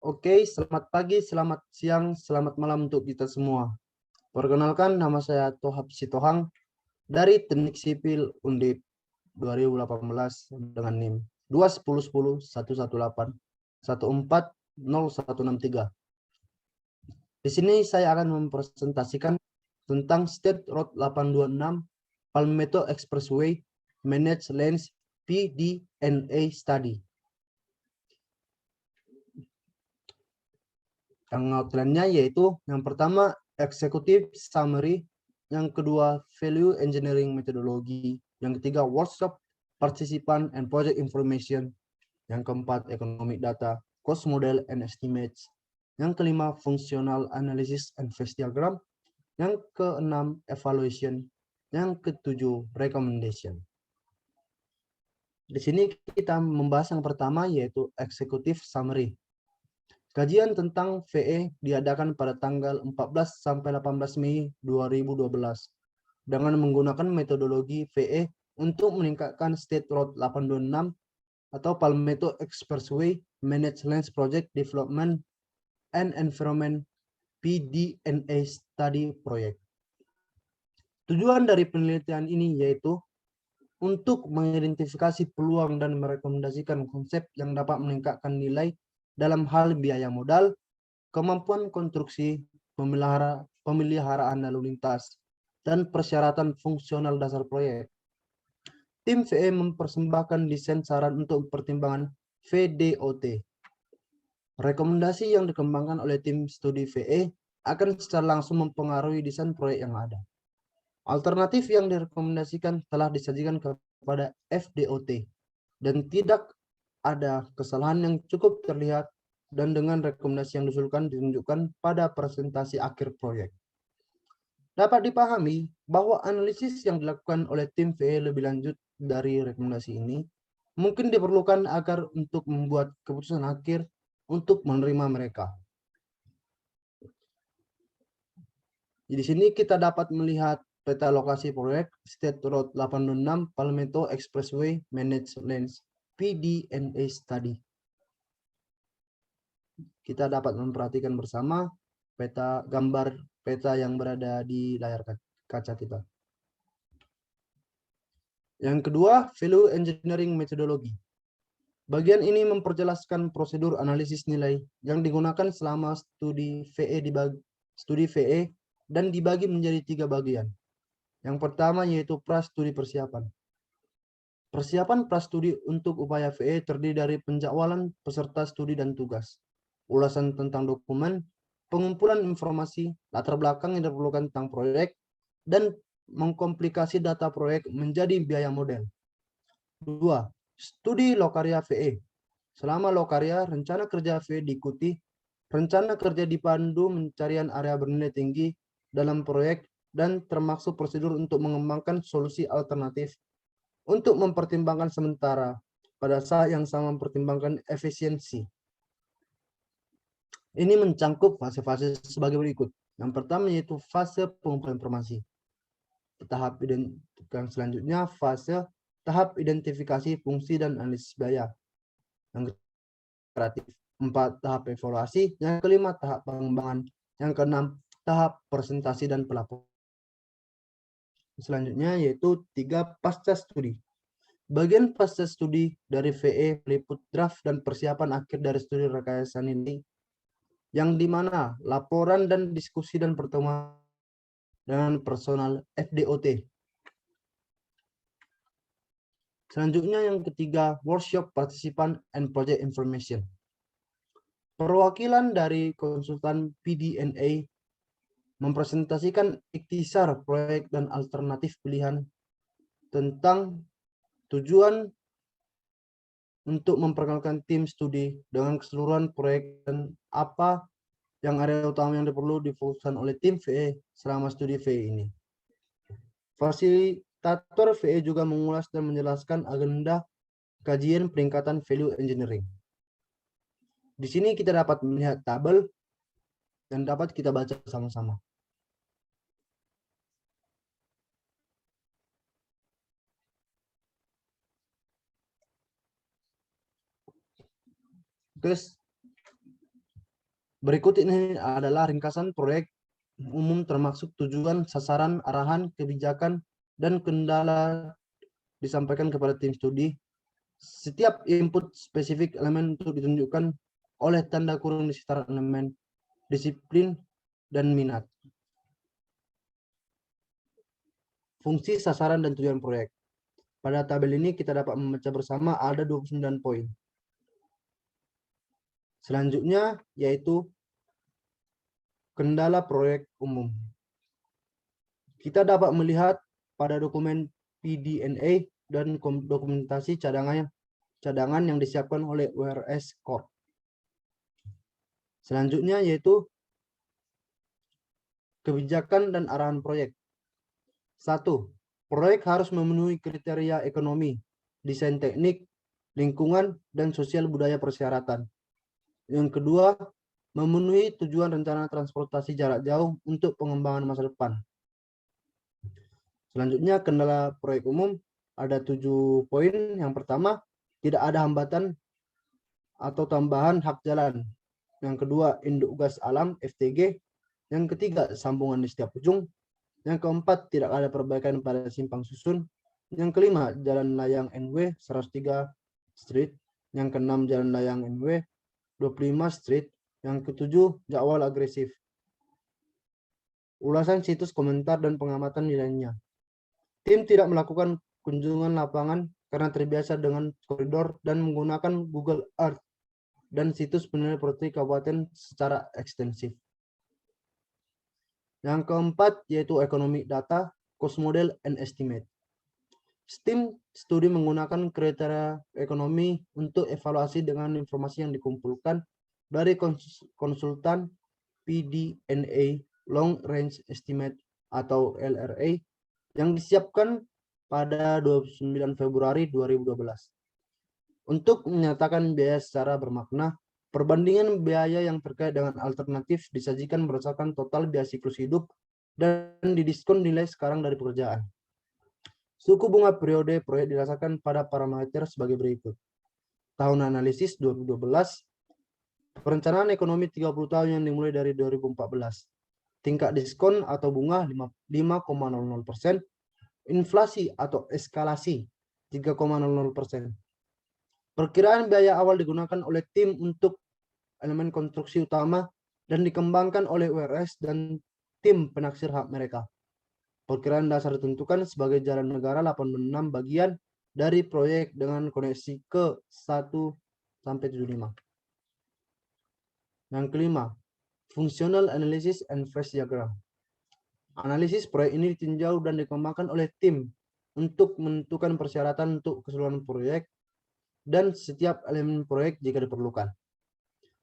Oke, selamat pagi, selamat siang, selamat malam untuk kita semua. Perkenalkan, nama saya Tohab Sitohang dari Teknik Sipil Undip 2018 dengan NIM 2101118140163. Di sini saya akan mempresentasikan tentang State Road 826 Palmetto Expressway Managed Lanes PDNA Study. Yang outline-nya yaitu yang pertama executive summary, yang kedua value engineering methodology, yang ketiga workshop participant and project information, yang keempat economic data, cost model and estimates, yang kelima functional analysis and phase diagram, yang keenam evaluation, yang ketujuh recommendation. Di sini kita membahas yang pertama yaitu executive summary. Kajian tentang VE diadakan pada tanggal 14 sampai 18 Mei 2012 dengan menggunakan metodologi VE untuk meningkatkan State Road 826 atau Palmetto Expressway Managed Lanes Project Development and Environment PDNA Study Project. Tujuan dari penelitian ini yaitu untuk mengidentifikasi peluang dan merekomendasikan konsep yang dapat meningkatkan nilai dalam hal biaya modal, kemampuan konstruksi, pemeliharaan lalu lintas, dan persyaratan fungsional dasar proyek. Tim VE mempersembahkan desain saran untuk pertimbangan VDOT. Rekomendasi yang dikembangkan oleh tim studi VE akan secara langsung mempengaruhi desain proyek yang ada. Alternatif yang direkomendasikan telah disajikan kepada FDOT dan tidak ada kesalahan yang cukup terlihat, dan dengan rekomendasi yang diusulkan ditunjukkan pada presentasi akhir proyek. Dapat dipahami bahwa analisis yang dilakukan oleh tim VE lebih lanjut dari rekomendasi ini mungkin diperlukan agar untuk membuat keputusan akhir untuk menerima mereka. Di sini kita dapat melihat peta lokasi proyek State Road 826 Palmetto Expressway Managed Lanes PDNA Study. Kita dapat memperhatikan bersama gambar peta yang berada di layar kaca kita. Yang kedua, value engineering methodology. Bagian ini memperjelaskan prosedur analisis nilai yang digunakan selama studi VE dan dibagi menjadi 3 bagian. Yang pertama yaitu pra-studi persiapan. Persiapan pra-studi untuk upaya VE terdiri dari penjadwalan peserta studi dan tugas, ulasan tentang dokumen, pengumpulan informasi, latar belakang yang diperlukan tentang proyek, dan mengkomplikasi data proyek menjadi biaya model. 2. Studi lokarya VE. Selama lokarya, rencana kerja VE diikuti, rencana kerja dipandu pencarian area bernilai tinggi dalam proyek, dan termasuk prosedur untuk mengembangkan solusi alternatif untuk mempertimbangkan sementara pada saat yang sama mempertimbangkan efisiensi. Ini mencangkup fase-fase sebagai berikut. Yang pertama yaitu fase pengumpulan informasi. Yang selanjutnya fase tahap identifikasi fungsi dan analisis biaya. Yang kreatif. 4. Tahap evaluasi. Yang kelima tahap pengembangan. Yang keenam tahap presentasi dan pelaporan. Selanjutnya yaitu 3. Pasca studi. Bagian pasca studi dari VE meliput draft dan persiapan akhir dari studi rekayasa nilai, yang dimana laporan dan diskusi dan pertemuan dengan personal FDOT. Selanjutnya yang ketiga, workshop participant and project information. Perwakilan dari konsultan PDNA mempresentasikan ikhtisar proyek dan alternatif pilihan tentang tujuan untuk memperkenalkan tim studi dengan keseluruhan proyek dan apa yang area utama yang perlu difokuskan oleh tim VE selama studi VE ini. Fasilitator VE juga mengulas dan menjelaskan agenda kajian peningkatan value engineering. Di sini kita dapat melihat tabel dan dapat kita baca sama-sama. Terus Berikut ini adalah ringkasan proyek umum termasuk tujuan, sasaran, arahan, kebijakan, dan kendala disampaikan kepada tim studi. Setiap input spesifik elemen untuk ditunjukkan oleh tanda kurung di sekitar elemen, disiplin, dan minat. Fungsi, sasaran, dan tujuan proyek. Pada tabel ini kita dapat membaca bersama ada 29 poin. Selanjutnya yaitu kendala proyek umum. Kita dapat melihat pada dokumen PDNA dan dokumentasi cadangan yang disiapkan oleh WRS Corp. Selanjutnya yaitu kebijakan dan arahan proyek. 1. Proyek harus memenuhi kriteria ekonomi, desain teknik, lingkungan, dan sosial budaya persyaratan. Yang kedua, memenuhi tujuan rencana transportasi jarak jauh untuk pengembangan masa depan. Selanjutnya, kendala proyek umum ada 7 poin. Yang pertama, tidak ada hambatan atau tambahan hak jalan. Yang kedua, induk gas alam (FTG). Yang ketiga, sambungan di setiap ujung. Yang keempat, tidak ada perbaikan pada simpang susun. Yang kelima, jalan layang NW 103 Street. Yang keenam, jalan layang NW 25 Street. Yang ketujuh, jadwal agresif. Ulasan situs, komentar, dan pengamatan nilainya. Tim tidak melakukan kunjungan lapangan karena terbiasa dengan koridor dan menggunakan Google Earth dan situs penilai properti kabupaten secara ekstensif. Yang keempat yaitu ekonomi data, cost model, and estimate. Tim studi menggunakan kriteria ekonomi untuk evaluasi dengan informasi yang dikumpulkan dari konsultan PDNA Long Range Estimate atau LRA yang disiapkan pada 29 Februari 2012. Untuk menyatakan biaya secara bermakna, perbandingan biaya yang terkait dengan alternatif disajikan berdasarkan total biaya siklus hidup dan didiskon nilai sekarang dari pekerjaan. Suku bunga periode proyek dirasakan pada parameter sebagai berikut. Tahun analisis 2012, perencanaan ekonomi 30 tahun yang dimulai dari 2014. Tingkat diskon atau bunga 5,00%, inflasi atau eskalasi 3,00%. Perkiraan biaya awal digunakan oleh tim untuk elemen konstruksi utama dan dikembangkan oleh WRS dan tim penaksir hak mereka. Perkiraan dasar ditentukan sebagai jalan negara 86 bagian dari proyek dengan koneksi ke 1 sampai 75. Yang kelima, functional analysis and phase diagram. Analisis proyek ini ditinjau dan dikembangkan oleh tim untuk menentukan persyaratan untuk keseluruhan proyek dan setiap elemen proyek jika diperlukan.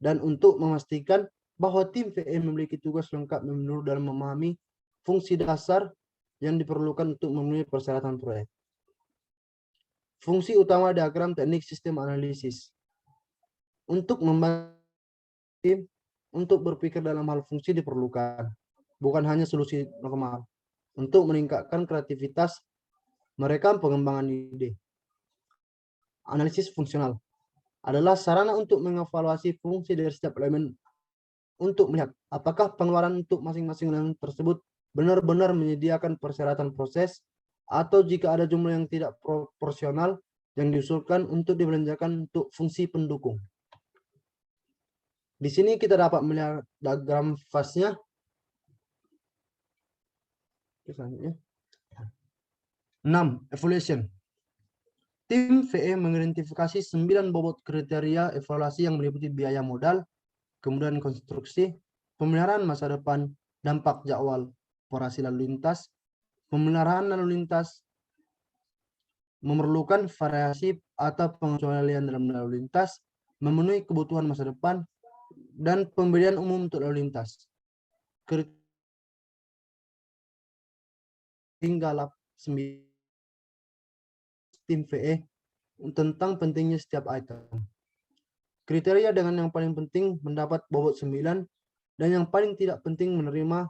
Dan untuk memastikan bahwa tim VE memiliki tugas lengkap menurut dalam memahami fungsi dasar yang diperlukan untuk memenuhi persyaratan proyek. Fungsi utama diagram teknik sistem analisis. Untuk membantu tim untuk berpikir dalam hal fungsi diperlukan, bukan hanya solusi normal. Untuk meningkatkan kreativitas mereka pengembangan ide. Analisis fungsional adalah sarana untuk mengevaluasi fungsi dari setiap elemen untuk melihat apakah pengeluaran untuk masing-masing elemen tersebut benar-benar menyediakan persyaratan proses atau jika ada jumlah yang tidak proporsional yang diusulkan untuk dibelanjakan untuk fungsi pendukung. Di sini kita dapat melihat diagram fase-nya. Selanjutnya. 6. Evaluation. Tim VE mengidentifikasi 9 bobot kriteria evaluasi yang meliputi biaya modal, kemudian konstruksi, pemeliharaan masa depan, dampak jadwal operasi lalu lintas, pemeliharaan lalu lintas, memerlukan variasi atau pengecualian dalam lalu lintas, memenuhi kebutuhan masa depan, dan pemberian umum untuk lalu lintas. Tinggal 9 tim VE tentang pentingnya setiap item. Kriteria dengan yang paling penting mendapat bobot 9 dan yang paling tidak penting menerima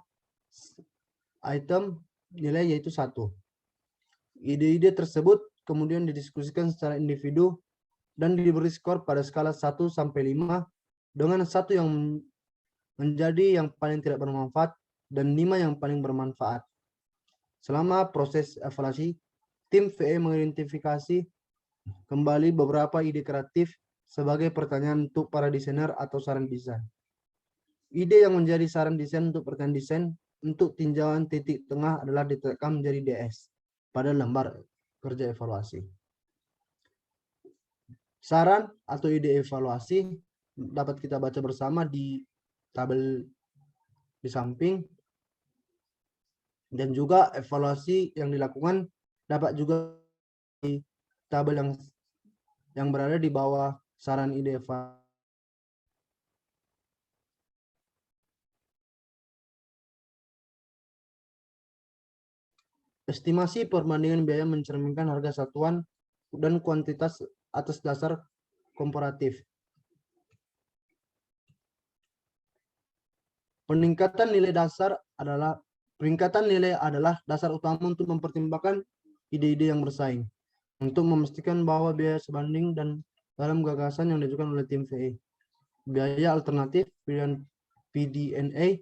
item nilai yaitu 1. Ide-ide tersebut kemudian didiskusikan secara individu dan diberi skor pada skala 1 sampai 5 dengan 1 yang menjadi yang paling tidak bermanfaat, dan 5 yang paling bermanfaat. Selama proses evaluasi, tim VE mengidentifikasi kembali beberapa ide kreatif sebagai pertanyaan untuk para desainer atau saran desain. Ide yang menjadi saran desain untuk pertanyaan desain untuk tinjauan titik tengah adalah ditekan menjadi DS pada lembar kerja evaluasi. Saran atau ide evaluasi dapat kita baca bersama di tabel di samping, dan juga evaluasi yang dilakukan dapat juga di tabel yang berada di bawah saran ide evaluasi. Estimasi perbandingan biaya mencerminkan harga satuan dan kuantitas atas dasar komparatif. Peningkatan nilai adalah dasar utama untuk mempertimbangkan ide-ide yang bersaing, untuk memastikan bahwa biaya sebanding dan dalam gagasan yang diajukan oleh tim VE. Biaya alternatif pilihan PDNA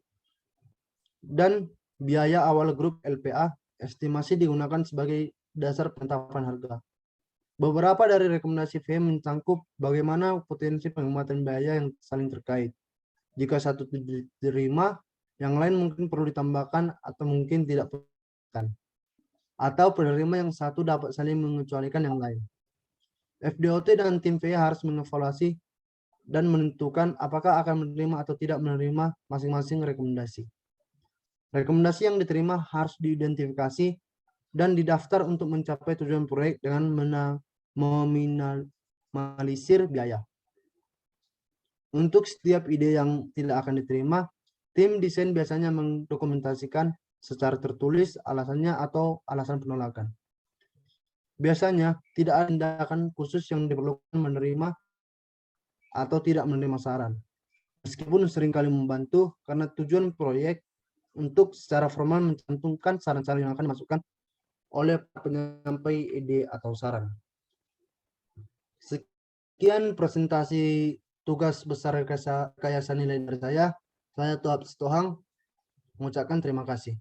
dan biaya awal grup LPA estimasi digunakan sebagai dasar penetapan harga. Beberapa dari rekomendasi VE mencangkup bagaimana potensi penghematan biaya yang saling terkait. Jika satu diterima, yang lain mungkin perlu ditambahkan atau mungkin tidak perlu ditambahkan. Atau penerima yang satu dapat saling mengecualikan yang lain. FDOT dan tim VE harus mengevaluasi dan menentukan apakah akan menerima atau tidak menerima masing-masing rekomendasi. Rekomendasi yang diterima harus diidentifikasi dan didaftar untuk mencapai tujuan proyek dengan meminimalisir biaya. Untuk setiap ide yang tidak akan diterima, tim desain biasanya mendokumentasikan secara tertulis alasannya atau alasan penolakan. Biasanya tidak ada tindakan khusus yang diperlukan menerima atau tidak menerima saran. Meskipun seringkali membantu karena tujuan proyek untuk secara formal mencantumkan saran-saran yang akan dimasukkan oleh penyampai ide atau saran. Sekian presentasi tugas besar rekayasa nilai dari saya. Saya Tuap Sitohang mengucapkan terima kasih.